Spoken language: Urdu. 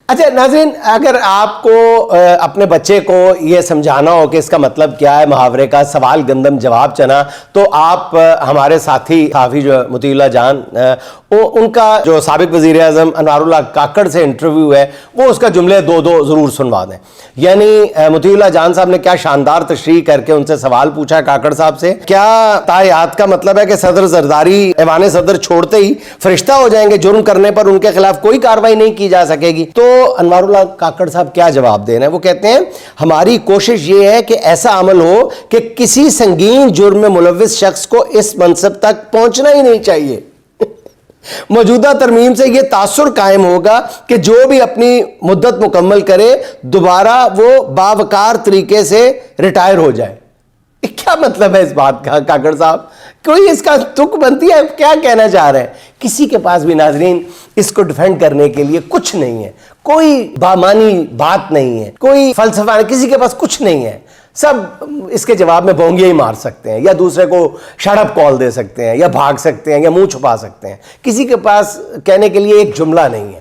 اچھا ناظرین، اگر آپ کو اپنے بچے کو یہ سمجھانا ہو کہ اس کا مطلب کیا ہے محاورے کا، سوال گندم جواب چنا، تو آپ ہمارے ساتھی صحافی جو مطیع اللہ جان، ان کا جو سابق وزیر اعظم انوار اللہ کاکڑ سے انٹرویو ہے، وہ اس کا جملے دو ضرور سنوا دیں۔ یعنی مطیع اللہ جان صاحب نے کیا شاندار تشریح کر کے ان سے سوال پوچھا کاکڑ صاحب سے، کیا تایات کا مطلب ہے کہ صدر زرداری ایوان صدر چھوڑتے ہی فرشتہ ہو جائیں گے، جرم کرنے پر ان کے خلاف کوئی کارروائی نہیں کی جا سکے گی؟ تو انوار اللہ کاکڑ صاحب کیا جواب دے رہے ہیں؟ وہ کہتے ہیں ہماری کوشش یہ ہے کہ ایسا عمل ہو کہ کسی سنگین جرم میں ملوث شخص کو اس منصب تک پہنچنا ہی نہیں چاہیے۔ موجودہ ترمیم سے یہ تاثر قائم ہوگا کہ جو بھی اپنی مدت مکمل کرے دوبارہ وہ باوقار طریقے سے ریٹائر ہو جائے۔ کیا مطلب ہے اس بات کا کاکڑ صاحب؟ کوئی اس کا تک بنتی ہے؟ کیا کہنا چاہ رہے ہیں؟ کسی کے پاس بھی ناظرین اس کو ڈیفینڈ کرنے کے لیے کچھ نہیں ہے، کوئی بامانی بات نہیں ہے، کوئی فلسفہ نہیں، کسی کے پاس کچھ نہیں ہے۔ سب اس کے جواب میں بونگیاں ہی مار سکتے ہیں، یا دوسرے کو شٹ اپ کال دے سکتے ہیں، یا بھاگ سکتے ہیں، یا منہ چھپا سکتے ہیں۔ کسی کے پاس کہنے کے لیے ایک جملہ نہیں ہے۔